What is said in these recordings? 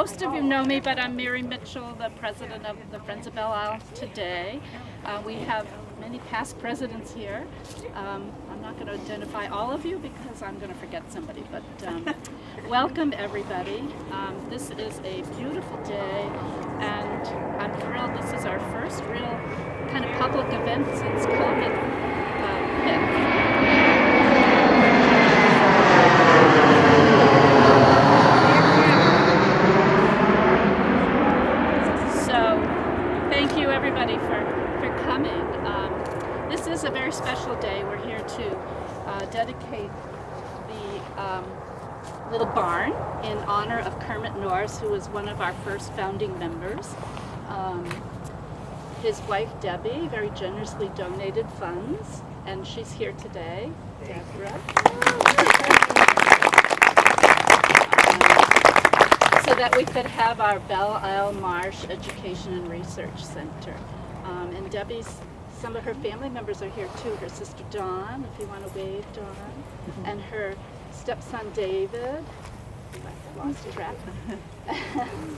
most of you know me, but I'm Mary Mitchell, the president of the Friends of Belle Isle today. We have many past presidents here. I'm not going to identify all of you because I'm going to forget somebody, but welcome everybody. This is a beautiful day, and I'm thrilled this is our first real kind of public event since COVID hit. Thank you everybody for coming. This is a very special day. We're here to dedicate the little barn in honor of Kermit Norris, who was one of our first founding members. His wife Debbie very generously donated funds, and she's here today. Deborah. So that we could have our Belle Isle Marsh Education and Research Center. And Debbie's, some of her family members are here too. Her sister Dawn, if you want to wave, Dawn, and her stepson David, I lost track,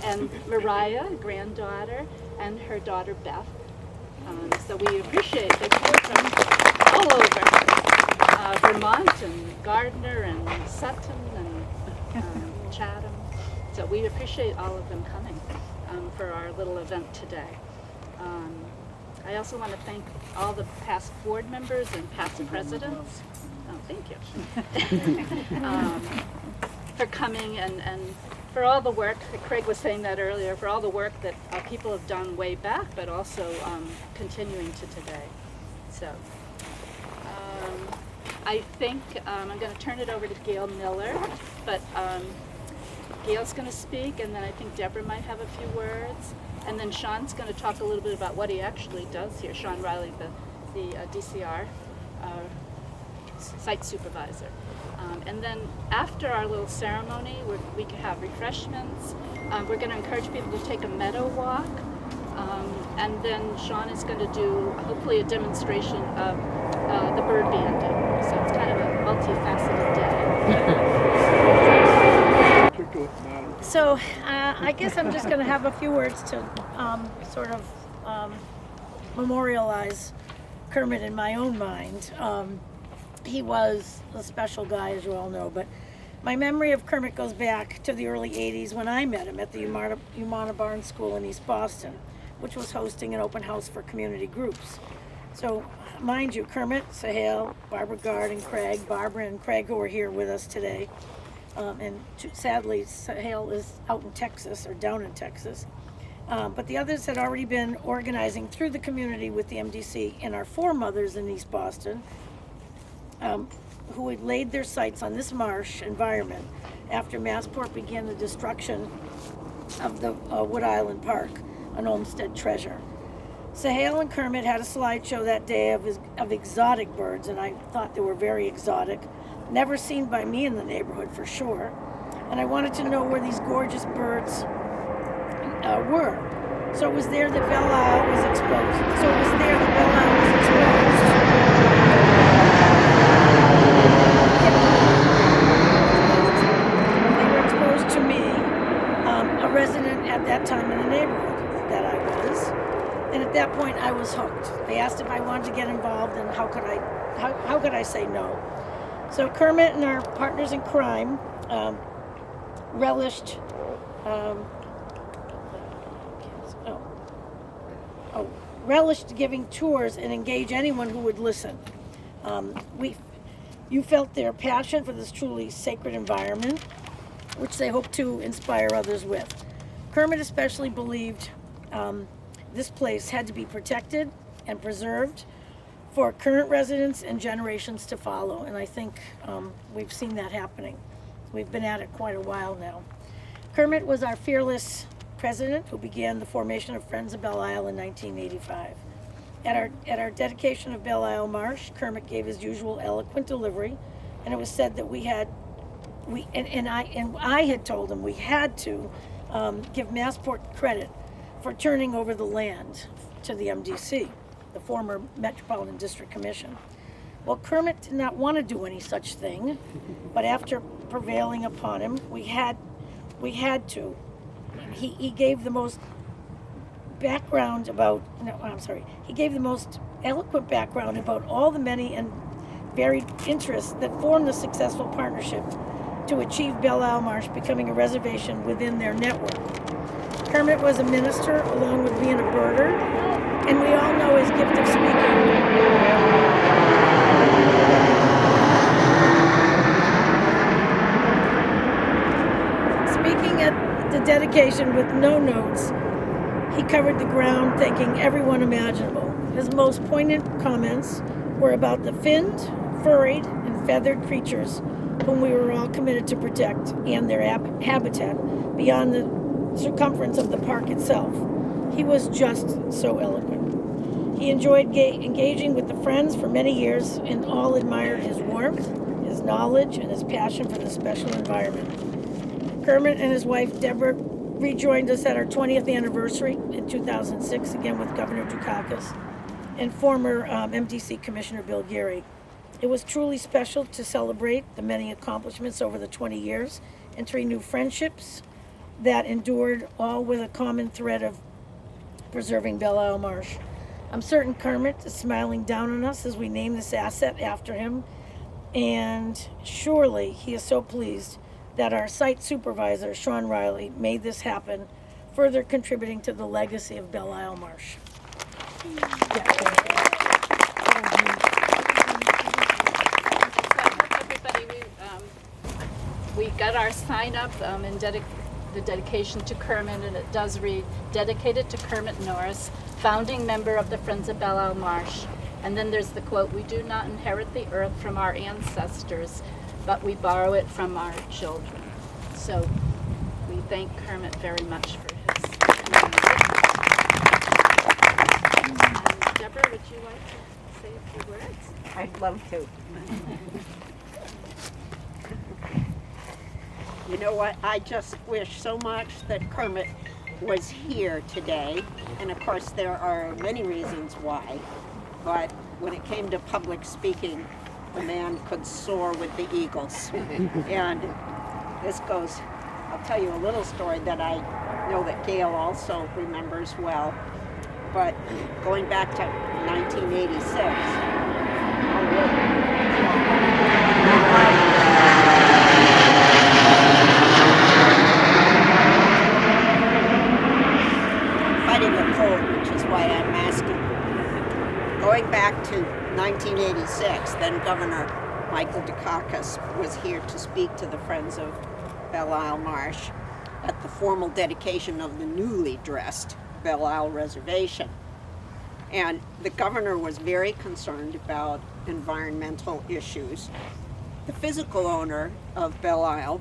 and Mariah, granddaughter, and her daughter Beth. So we appreciate they come from all over, Vermont and Gardner and Sutton and Chatham. So we appreciate all of them coming for our little event today. I also want to thank all the past board members and past presidents. Oh, thank you. For coming and for all the work, Craig was saying that earlier, for all the work that people have done way back, but also continuing to today. So I think I'm going to turn it over to Gail Miller, but Gail's going to speak, and then I think Deborah might have a few words, and then Sean's going to talk a little bit about what he actually does here. Sean Riley, the DCR site supervisor. And then after our little ceremony, we can have refreshments. We're going to encourage people to take a meadow walk, and then Sean is going to do hopefully a demonstration of the bird banding. So it's kind of a multifaceted day. So I guess I'm just going to have a few words to sort of memorialize Kermit in my own mind. He was a special guy, as you all know, but my memory of Kermit goes back to the early 80s when I met him at the Umana Barn School in East Boston, which was hosting an open house for community groups. So mind you, Kermit, Sahel, Barbara Gard, and Craig, Barbara and Craig, who are here with us today, and sadly Sahel is out in Texas, or down in Texas, but the others had already been organizing through the community with the MDC, and our foremothers in East Boston, who had laid their sights on this marsh environment after Massport began the destruction of the Wood Island Park, an Olmsted treasure. Sahel and Kermit had a slideshow that day of exotic birds, and I thought they were very exotic, never seen by me in the neighborhood for sure, and I wanted to know where these gorgeous birds were. So it was there that Belle Isle was exposed. They were exposed to me, a resident at that time in the neighborhood that I was, and at that point I was hooked. They asked if I wanted to get involved, and how could I say no? So Kermit and our partners in crime relished giving tours and engage anyone who would listen. You felt their passion for this truly sacred environment, which they hope to inspire others with. Kermit especially believed this place had to be protected and preserved for current residents and generations to follow, and I think we've seen that happening. We've been at it quite a while now. Kermit was our fearless president who began the formation of Friends of Belle Isle in 1985. At our dedication of Belle Isle Marsh, Kermit gave his usual eloquent delivery, and it was said that I had told him we had to give Massport credit for turning over the land to the MDC, the former Metropolitan District Commission. Well, Kermit did not want to do any such thing, but after prevailing upon him, we had to he gave the most background about, no, I'm sorry, he gave the most eloquent background about all the many and varied interests that form the successful partnership to achieve Belle Isle Marsh becoming a reservation within their network. Kermit was a minister along with being a birder, and we all know his gift of speaking. Speaking at the dedication with no notes, he covered the ground thanking everyone imaginable. His most poignant comments were about the finned, furried, and feathered creatures whom we were all committed to protect and their habitat beyond the circumference of the park itself. He was just so eloquent. He enjoyed engaging with the Friends for many years, and all admired his warmth, his knowledge, and his passion for the special environment. Kermit and his wife, Deborah, rejoined us at our 20th anniversary in 2006, again with Governor Dukakis and former MDC Commissioner Bill Geary. It was truly special to celebrate the many accomplishments over the 20 years and to renew friendships that endured, all with a common thread of preserving Belle Isle Marsh. I'm certain Kermit is smiling down on us as we name this asset after him, and surely he is so pleased that our site supervisor, Sean Riley, made this happen, further contributing to the legacy of Belle Isle Marsh. We got our sign up and the dedication to Kermit, and it does read, dedicated to Kermit Norris, founding member of the Friends of Belle Isle Marsh. And then there's the quote, "We do not inherit the earth from our ancestors, but we borrow it from our children." So we thank Kermit very much for his Deborah, would you like to say a few words? I'd love to. You know what? I just wish so much that Kermit was here today. And of course, there are many reasons why. But when it came to public speaking, the man could soar with the eagles. And this goes, I'll tell you a little story that I know that Gail also remembers well. But going back to 1986, fighting the cold, which is why I'm asking. Going back to 1986, then Governor Michael Dukakis was here to speak to the Friends of Belle Isle Marsh at the formal dedication of the newly dressed Belle Isle Reservation. And the governor was very concerned about environmental issues. The physical owner of Belle Isle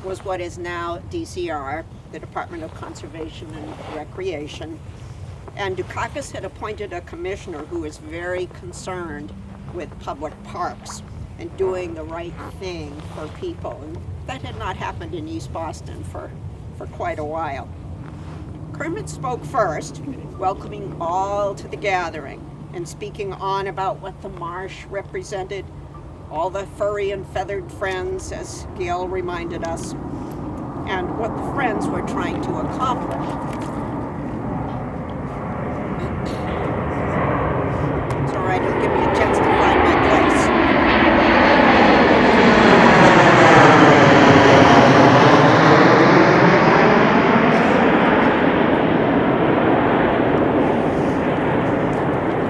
was what is now DCR, the Department of Conservation and Recreation. And Dukakis had appointed a commissioner who was very concerned with public parks and doing the right thing for people. And that had not happened in East Boston for quite a while. Kermit spoke first, welcoming all to the gathering and speaking on about what the marsh represented, all the furry and feathered friends, as Gail reminded us, and what the Friends were trying to accomplish. It's all right, it'll give me a chance to find my place.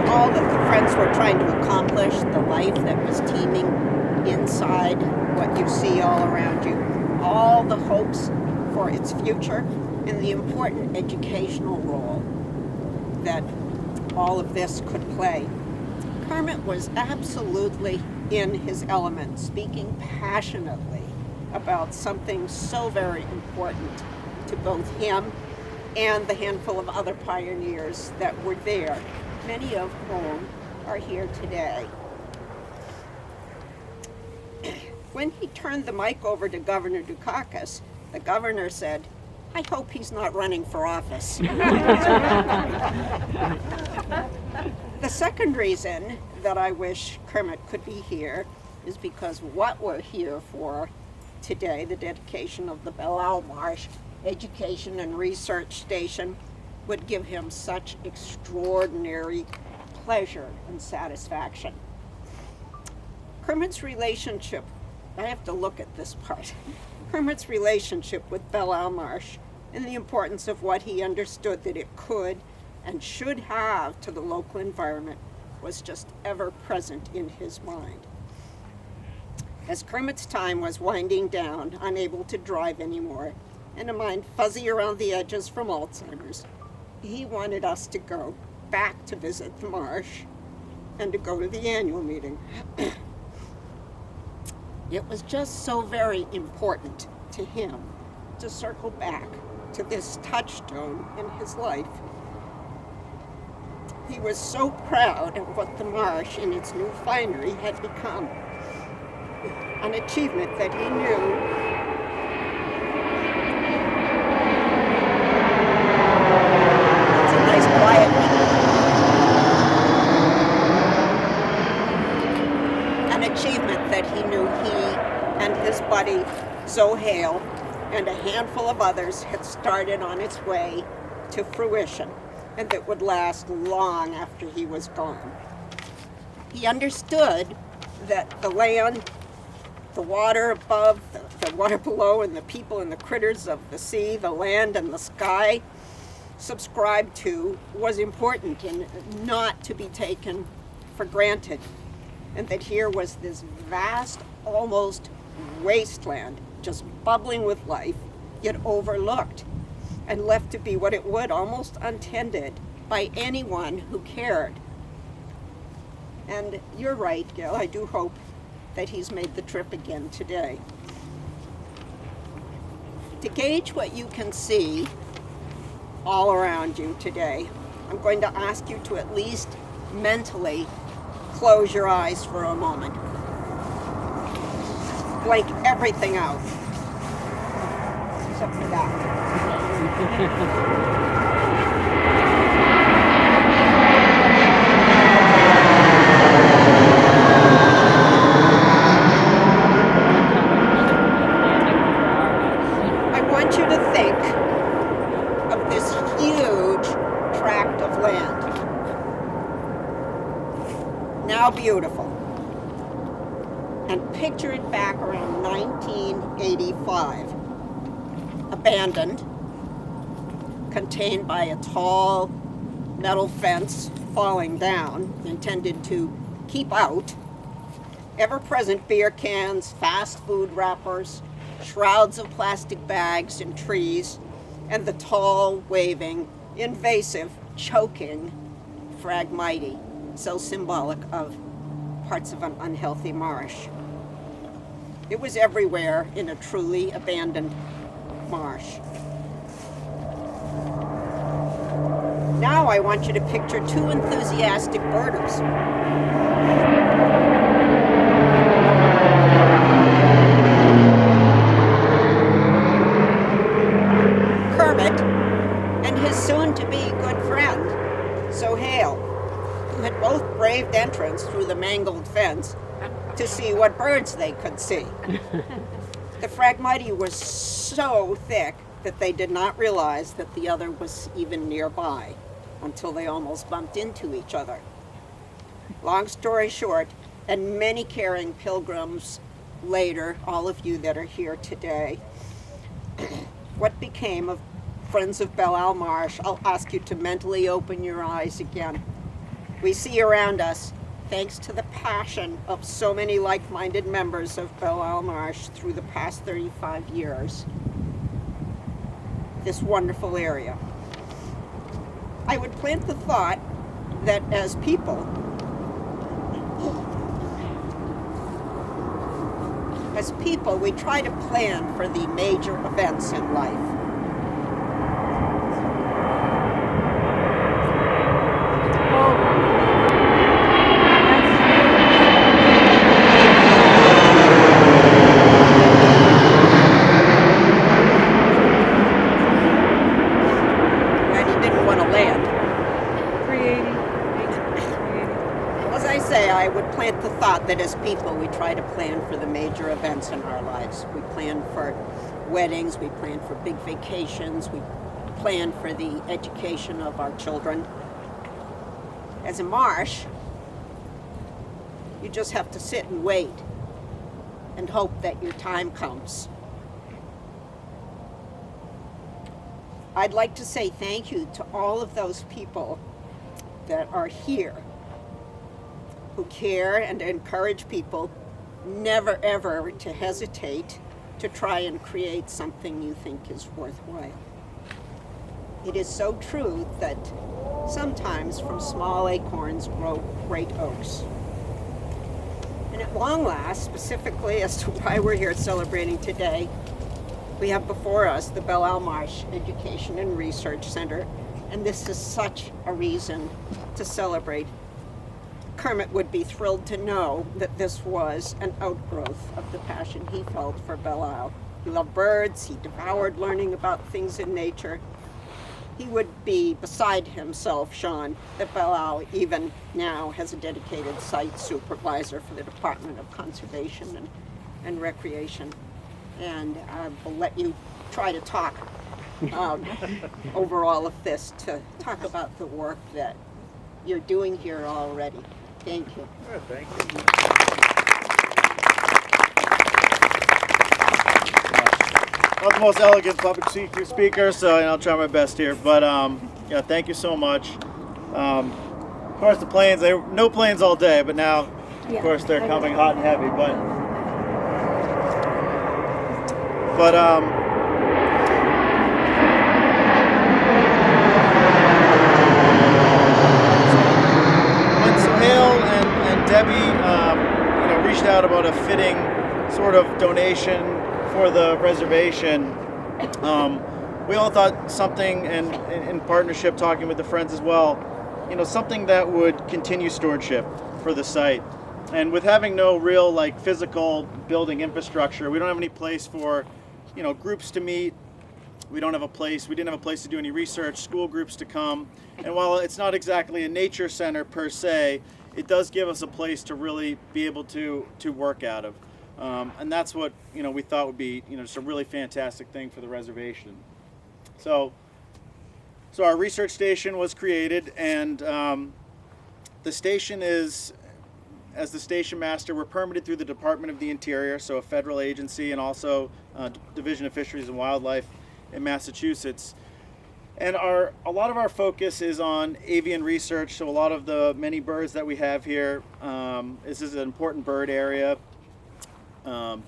All that the Friends were trying to accomplish, the life that was teeming inside what you see all around you, all the hopes for its future, and the important educational role that all of this could play. Kermit was absolutely in his element, speaking passionately about something so very important to both him and the handful of other pioneers that were there, many of whom are here today. When he turned the mic over to Governor Dukakis, the governor said, "I hope he's not running for office." The second reason that I wish Kermit could be here is because what we're here for today, the dedication of the Belle Isle Marsh, Education and Research Station would give him such extraordinary pleasure and satisfaction. Kermit's relationship, I have to look at this part, Kermit's relationship with Belle Marsh and the importance of what he understood that it could and should have to the local environment was just ever present in his mind. As Kermit's time was winding down, unable to drive anymore, and a mind fuzzy around the edges from Alzheimer's, he wanted us to go back to visit the Marsh and to go to the annual meeting. It was just so very important to him to circle back to this touchstone in his life. He was so proud of what the Marsh in its new finery had become, an achievement that he knew it's a nice quiet one. An achievement that he knew he and his buddy Zoe Hale and a handful of others had started on its way to fruition, and that would last long after he was gone. He understood that the land, the water above, the water below, and the people and the critters of the sea, the land and the sky subscribed to was important and not to be taken for granted. And that here was this vast, almost wasteland, just bubbling with life, yet overlooked and left to be what it would, almost untended by anyone who cared. And you're right, Gail, I do hope that he's made the trip again today. To gauge what you can see all around you today, I'm going to ask you to at least mentally close your eyes for a moment. Blank everything out, except for that. I want you to think of this huge tract of land. Now beautiful. And picture it back around 1985. Abandoned, contained by a tall metal fence falling down, intended to keep out ever-present beer cans, fast food wrappers, shrouds of plastic bags and trees, and the tall, waving, invasive, choking phragmite, so symbolic of parts of an unhealthy marsh. It was everywhere in a truly abandoned marsh. Now I want you to picture two enthusiastic birders. Kermit and his soon-to-be good friend, Zoe Hale, who had both braved entrance through the mangled fence to see what birds they could see. The phragmite was so thick that they did not realize that the other was even nearby until they almost bumped into each other. Long story short, and many caring pilgrims later, all of you that are here today, what became of Friends of Belle Marsh? I'll ask you to mentally open your eyes again. We see around us, thanks to the passion of so many like-minded members of Belle Marsh through the past 35 years, this wonderful area. I would plant the thought that as people, we try to plan for the major events in life. that as people, we try to plan for the major events in our lives. We plan for weddings, we plan for big vacations, we plan for the education of our children. As a Marsh, you just have to sit and wait and hope that your time comes. I'd like to say thank you to all of those people that are here who care and encourage people never ever to hesitate to try and create something you think is worthwhile. It is so true that sometimes from small acorns grow great oaks. And at long last, specifically as to why we're here celebrating today, we have before us the Belle Marsh Education and Research Center, and this is such a reason to celebrate. Kermit would be thrilled to know that this was an outgrowth of the passion he felt for Belle. He loved birds, he devoured learning about things in nature. He would be beside himself, Sean, that Belle even now has a dedicated site supervisor for the Department of Conservation and Recreation. And I will let you try to talk over all of this, to talk about the work that you're doing here already. Thank you. Yeah, thank you. Not the most elegant public speaker, so I'll try my best here. But yeah, thank you so much. Of course, the planes, no planes all day, but now, of course, they're coming hot and heavy. But when Sohail and Debbie, reached out about a fitting sort of donation for the reservation, we all thought something, and in partnership, talking with the friends as well, something that would continue stewardship for the site. And with having no real physical building infrastructure, we don't have any place for groups to meet. We didn't have a place to do any research, school groups to come. And while it's not exactly a nature center per se, it does give us a place to really be able to work out of. And that's what we thought would be just a really fantastic thing for the reservation. So our research station was created, and the station is, as the station master, we're permitted through the Department of the Interior, so a federal agency, and also Division of Fisheries and Wildlife in Massachusetts. And a lot of our focus is on avian research, so a lot of the many birds that we have here, this is an important bird area,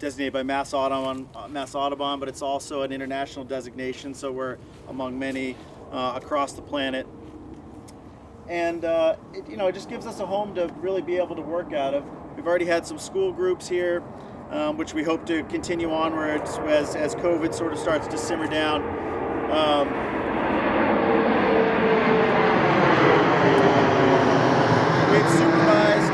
designated by Mass Audubon, but it's also an international designation, so we're among many across the planet. And it just gives us a home to really be able to work out of. We've already had some school groups here, which we hope to continue onwards as COVID sort of starts to simmer down. We've supervised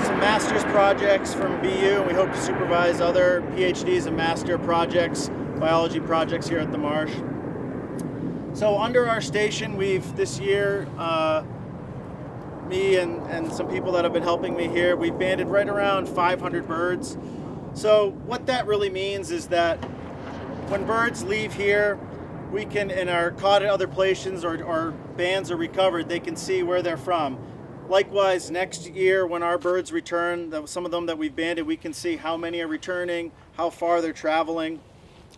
some master's projects from BU, and we hope to supervise other PhDs and master projects, biology projects here at the Marsh. So under our station, we've this year, me and some people that have been helping me here, we've banded right around 500 birds. So what that really means is that when birds leave here, we can, and are caught at other places or bands are recovered, they can see where they're from. Likewise, next year when our birds return, some of them that we've banded, we can see how many are returning, how far they're traveling.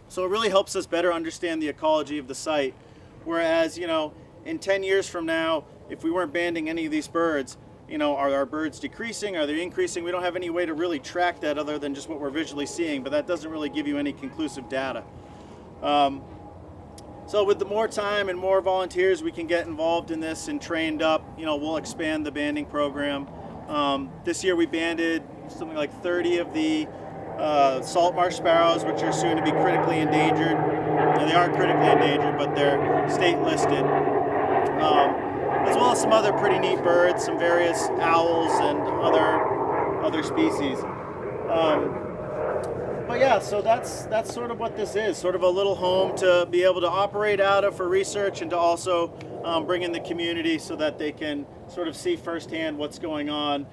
So it really helps us better understand the ecology of the site. Whereas, in 10 years from now, if we weren't banding any of these birds, are our birds decreasing? Are they increasing? We don't have any way to really track that other than just what we're visually seeing, but that doesn't really give you any conclusive data. So with the more time and more volunteers we can get involved in this and trained up, we'll expand the banding program. This year we banded something like 30 of the salt marsh sparrows, which are soon to be critically endangered. Now, they aren't critically endangered, but they're state listed. As well as some other pretty neat birds, some various owls and other species. But yeah, so that's sort of what this is, sort of a little home to be able to operate out of for research, and to also bring in the community so that they can sort of see firsthand what's going on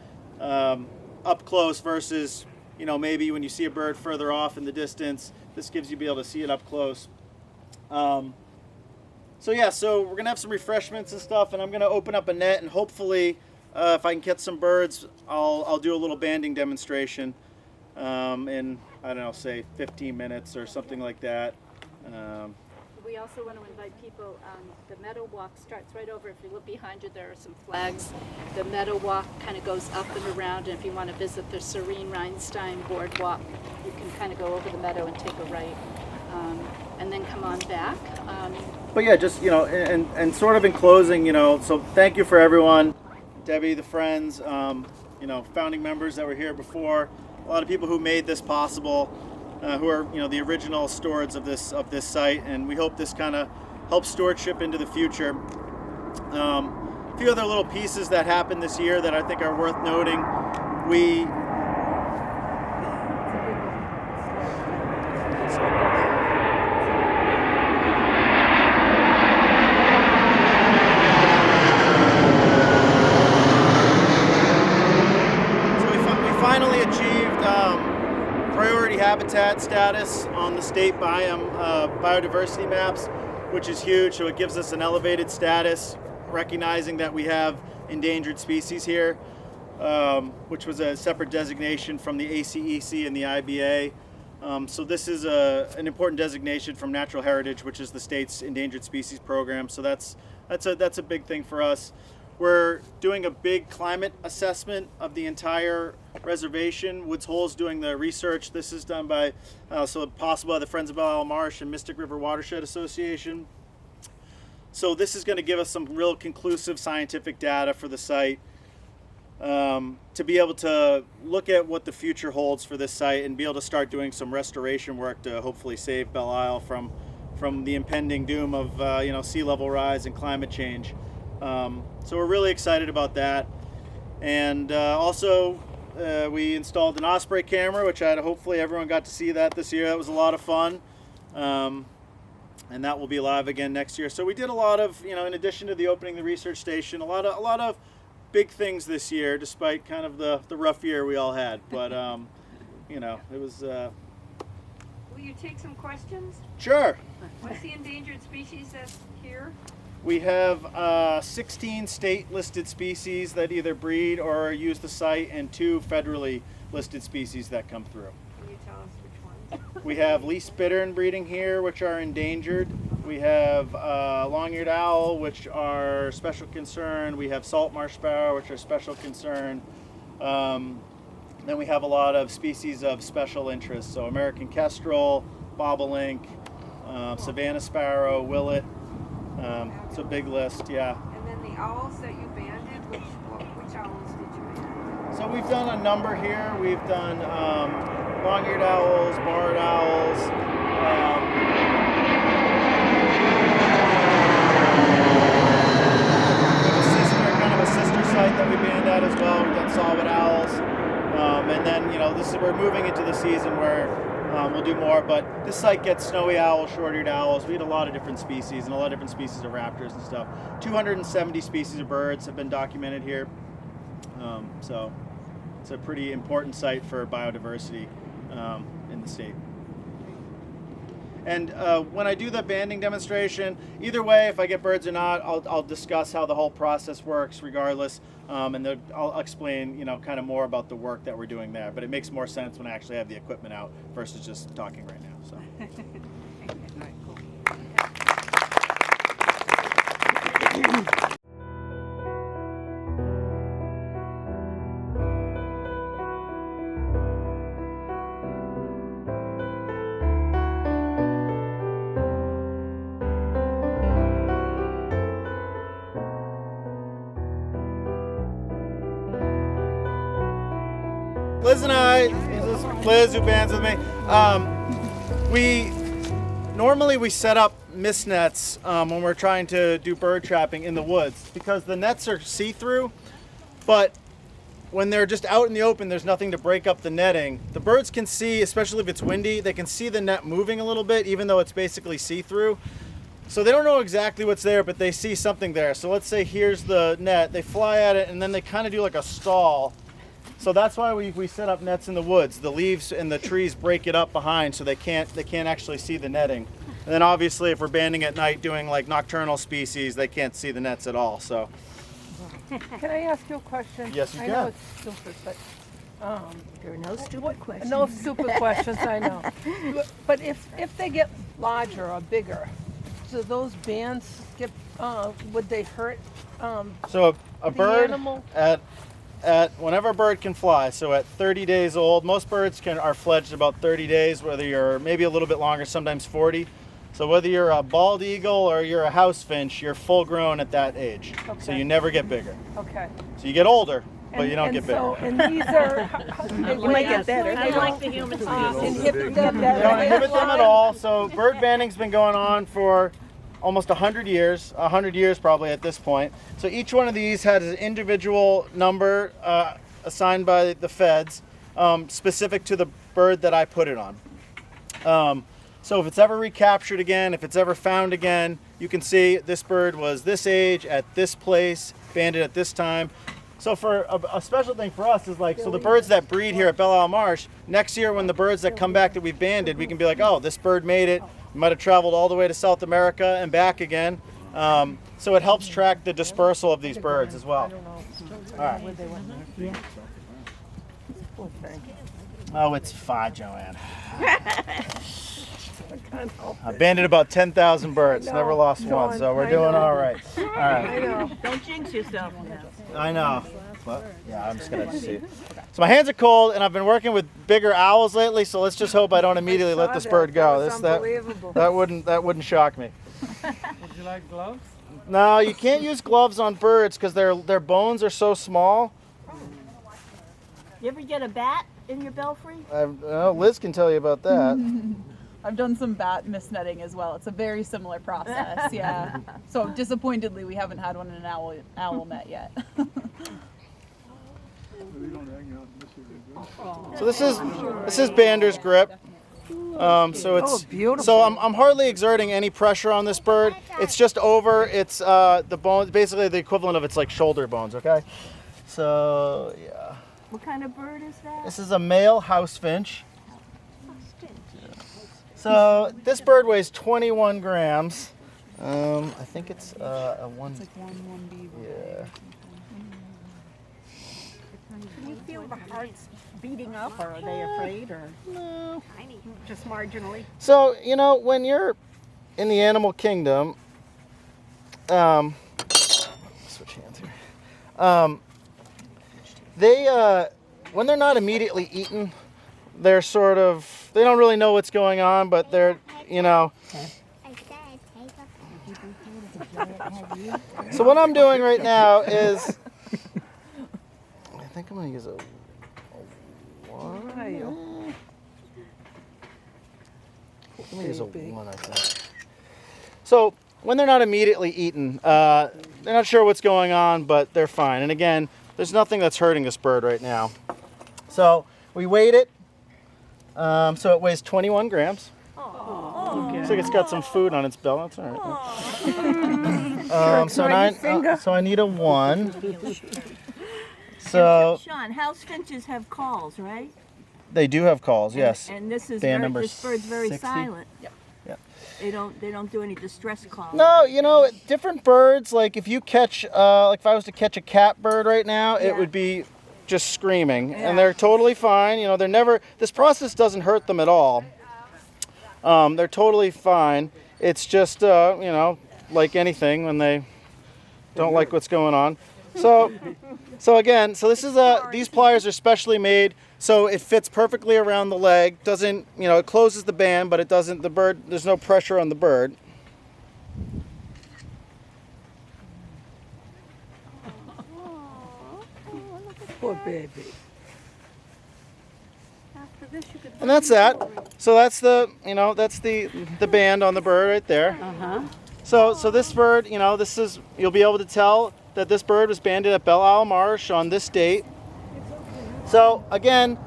up close versus, you know, maybe when you see a bird further off in the distance. This gives you be able to see it up close. So yeah, so we're gonna have some refreshments and stuff, and I'm gonna open up a net, and hopefully, if I can catch some birds, I'll do a little banding demonstration in, I don't know, say 15 minutes or something like that. We also want to invite people, the meadow walk starts right over. If you look behind you, there are some flags. The meadow walk kind of goes up and around, and if you want to visit the Serene Rhinestein boardwalk, you can kind of go over the meadow and take a right, and then come on back. But yeah, just, you know, and sort of in closing, you know, so thank you for everyone, Debbie, the friends, you know, founding members that were here before, a lot of people who made this possible, who are, you know, the original stewards of this site, and we hope this kind of helps stewardship into the future. A few other little pieces that happened this year that I think are worth noting. Finally achieved priority habitat status on the state biodiversity maps, which is huge. So it gives us an elevated status, recognizing that we have endangered species here, which was a separate designation from the ACEC and the IBA. So this is an important designation from Natural Heritage, which is the state's endangered species program. So that's a big thing for us. We're doing a big climate assessment of the entire reservation. Woods Hole's doing the research. This is done by, so possible by the Friends of Belle, Marsh and Mystic River Watershed Association. So this is going to give us some real conclusive scientific data for the site, to be able to look at what the future holds for this site and be able to start doing some restoration work to hopefully save Belle Isle from the impending doom of you know, sea level rise and climate change. So we're really excited about that. And also we installed an Osprey camera, which hopefully everyone got to see that this year. That was a lot of fun. And that will be live again next year. So we did a lot of, you know, in addition to the opening the research station, a lot of big things this year, despite kind of the rough year we all had. But you know, it was. Will you take some questions? Sure. What's the endangered species that's here? We have 16 state-listed species that either breed or use the site, and 2 federally listed species that come through. Can you tell us which ones? We have least bittern breeding here, which are endangered. We have long-eared owl, which are special concern. We have salt marsh sparrow, which are special concern. Then we have a lot of species of special interest, so American kestrel, bobolink, Savannah sparrow, willet. It's a big list, yeah. And then the owls that you banded, which owls did you band? So we've done a number here. We've done long-eared owls, barred owls. Kind of a sister site that we band at as well. We've done saw-whet owls. And then, you know, we're moving into the season where we'll do more, but this site gets snowy owls, short-eared owls. We had a lot of different species and a lot of different species of raptors and stuff. 270 species of birds have been documented here. So it's a pretty important site for biodiversity in the state. And when I do the banding demonstration, either way, if I get birds or not, I'll discuss how the whole process works regardless. And then I'll explain, you know, kind of more about the work that we're doing there. But it makes more sense when I actually have the equipment out versus just talking right now. So. Alright, cool. Liz and I, this is Liz who bands with me. Normally we set up mist nets when we're trying to do bird trapping in the woods because the nets are see-through, but when they're just out in the open, there's nothing to break up the netting. The birds can see, especially if it's windy, they can see the net moving a little bit, even though it's basically see-through. So they don't know exactly what's there, but they see something there. So let's say here's the net, they fly at it, and then they kind of do like a stall, So that's why we set up nets in the woods. The leaves and the trees break it up behind, so they can't actually see the netting. And then obviously, if we're banding at night doing like nocturnal species, they can't see the nets at all. So Can I ask you a question? Yes, you I can. know it's stupid, but There are no stupid questions. no stupid questions. I know. But if they get larger or bigger, do those bands get? Would they hurt? so a The bird animal? at whenever a bird can fly. So at 30 days old, most birds are fledged about 30 days. Whether you're maybe a little bit longer, sometimes 40. So whether you're a bald eagle or you're a house finch, you're full grown at that age. So Okay. you never get bigger. Okay. So you get older, but you don't get bigger. So, and these are. You might get better. I like the humans. Inhibit them. They don't inhibit them at all. So bird banding's been going on for almost 100 years, 100 years probably at this point. So each one of these has an individual number assigned by the feds, specific to the bird that I put it on. So if it's ever recaptured again, if it's ever found again, you can see this bird was this age at this place, banded at this time. So for a special thing for us is like, so the birds that breed here at Belle Marsh, next year when the birds that come back that we've banded, we can be like, oh, this bird made it. Might have traveled all the way to South America and back again. So it helps track the dispersal of these birds as well. All right. Oh, it's fine, Joanne. I banded about 10,000 birds, never lost one, so we're doing all right. All right. Don't jinx yourself now. I know. But, yeah, I'm just gonna see. So my hands are cold, and I've been working with bigger owls lately. So let's just hope I don't immediately let this bird go. That wouldn't shock me. Would you like gloves? No, you can't use gloves on birds because their bones are so small. You ever get a bat in your belfry? Liz can tell you about that. I've done some bat mist netting as well. It's a very similar process, yeah. So disappointedly, we haven't had one in an owl net yet. So this is Bander's grip. So it's beautiful. So I'm hardly exerting any pressure on this bird. It's just over. It's the bones, basically the equivalent of its like shoulder bones. Okay. So yeah. What kind of bird is that? This is a male house finch. So this bird weighs 21 grams. I think it's a one. It's like 1B. Yeah. Do you feel the hearts beating up, or are they afraid, or No. just marginally? So when you're in the animal kingdom, switch hands here. They when they're not immediately eaten, they're they don't really know what's going on, but they're So what I'm doing right now is, I think I'm gonna use a one. I'm gonna use a one, I think. So when they're not immediately eaten, they're not sure what's going on, but they're fine. And again, there's nothing that's hurting this bird right now. So we weighed it. So it weighs 21 grams. Looks like it's got some food on its belly. That's all right. So I need a 1. So Sean, house finches have calls, right? they do have calls, yes. And this is Band number this bird's very 60. silent. Yep. They don't do any distress calls. No, different birds, like if you catch, like if I was to catch a cat bird right now, it would be just screaming. And they're totally fine. They're never, this process doesn't hurt them at all. They're totally fine. It's just, like anything when they don't like what's going on. So this is these pliers are specially made so it fits perfectly around the leg. Doesn't, it closes the band, but it doesn't, there's no pressure on the bird. Poor baby. And that's that. So that's the band on the bird right there. So this bird, you'll be able to tell that this bird was banded at Belle Marsh on this date. So again,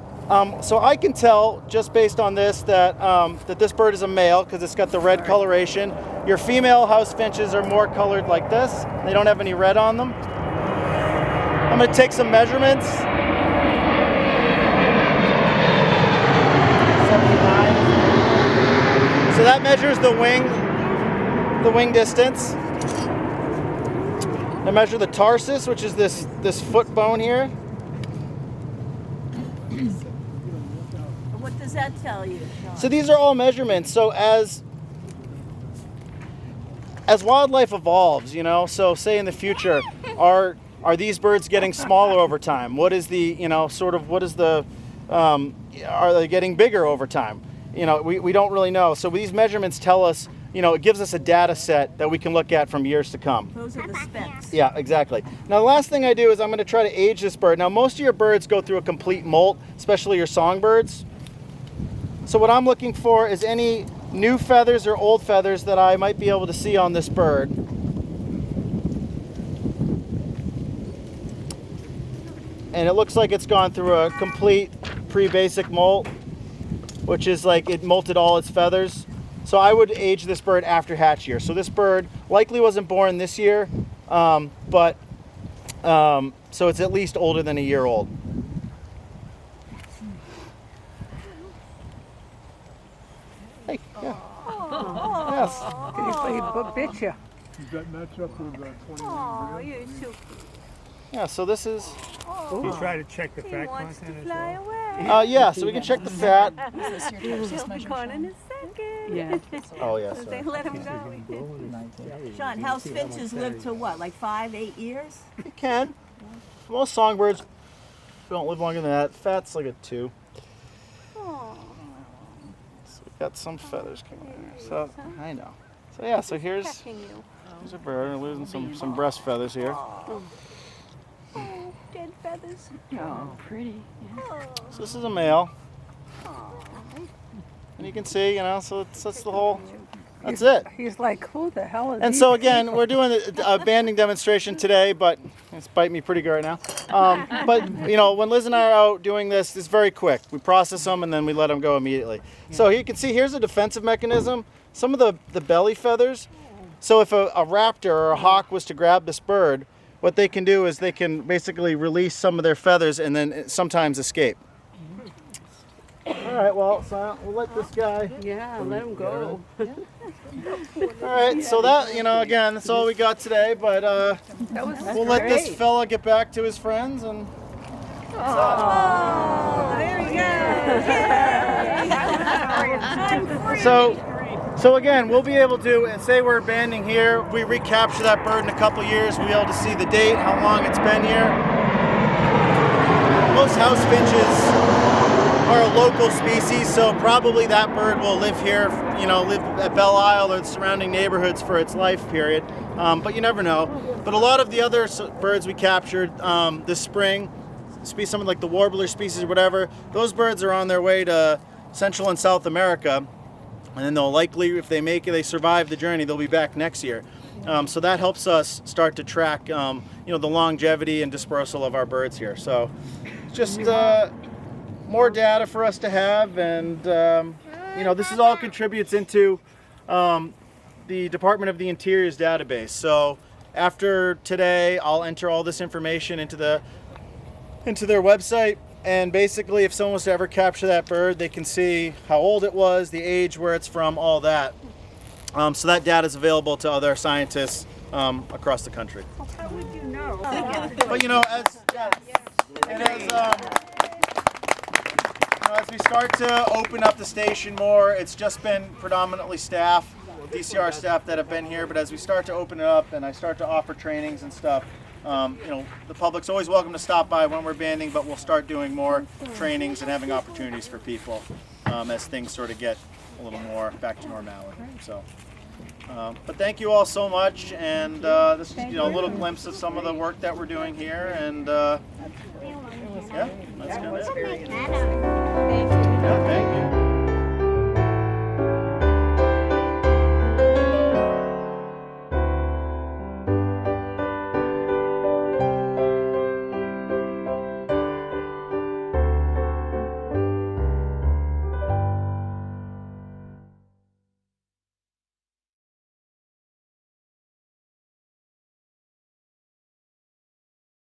so I can tell just based on this that that this bird is a male because it's got the red coloration. Your female house finches are more colored like this. They don't have any red on them. I'm going to take some measurements. 79. So that measures the wing distance. I measure the tarsus, which is this foot bone here. What does that tell you, Sean? So these are all measurements. So as wildlife evolves, so say in the future, are these birds getting smaller over time? What is the, are they getting bigger over time? We don't really know. So these measurements tell us, it gives us a data set that we can look at from years to come. Those are the specs. Yeah, exactly. Now the last thing I do is I'm going to try to age this bird. Now most of your birds go through a complete molt, especially your songbirds. So what I'm looking for is any new feathers or old feathers that I might be able to see on this bird. And it looks like it's gone through a complete pre-basic molt, which is like it molted all its feathers. So I would age this bird after hatch year. So this bird likely wasn't born this year, so it's at least older than a year old. Hey, yeah. Yes. Bit you. Does that match up with 29 Oh, grams? you're so Yeah, so this is, You try to check the He fat wants to content as fly well? away. yeah, so we can check the fat. Is this your tarsus He'll be measure, gone in Sean? a second. Yeah. Oh, yeah, They sorry. let him go. Sean, house finches live to what, like 5-8 years? You can. Most songbirds don't live longer than that. Fat's like a 2. Oh, So we've got some feathers coming in here. So, I know. So yeah, so here's pecking you. a bird. We're losing some breast feathers here. Oh, dead feathers. Oh, pretty. So this is a male. Oh. And you can see, so that's the whole, that's it. He's like, who the hell is And so again, we're doing a banding demonstration today, but it's biting me pretty good right now. But when Liz and I are out doing this, it's very quick. We process them and then we let them go immediately. So you can see here's a defensive mechanism. Some of the belly feathers. So if a raptor or a hawk was to grab this bird, what they can do is they can basically release some of their feathers and then sometimes escape. All right, well, so we'll let this guy. Yeah, let him go. All right, so that, again, that's all we got today, but we'll let this fella get back to his friends and There he goes. so again, we'll be able to, and say we're banding here, we recapture that bird in a couple years, we'll be able to see the date, how long it's been here. Most house finches are a local species, so probably that bird will live here, live at Belle Isle or the surrounding neighborhoods for its life period. But you never know. But a lot of the other birds we captured this spring, something like the warbler species or whatever, those birds are on their way to Central and South America. And then they'll likely, if they survive the journey, they'll be back next year. So that helps us start to track, the longevity and dispersal of our birds here. So just more data for us to have, and this is all contributes into the Department of the Interior's database. So after today, I'll enter all this information into their website, and basically if someone was to ever capture that bird, they can see how old it was, the age, where it's from, all that. So that data is available to other scientists across the country. How would you know? But as we start to open up the station more, it's just been predominantly staff, DCR staff that have been here, but as we start to open it up and I start to offer trainings and stuff, the public's always welcome to stop by when we're banding, but we'll start doing more trainings and having opportunities for people as things sort of get a little more back to normality. So, but thank you all so much, and this is a little glimpse of some of the work that we're doing here, and yeah, that's good. Very interesting. Yeah, thank you.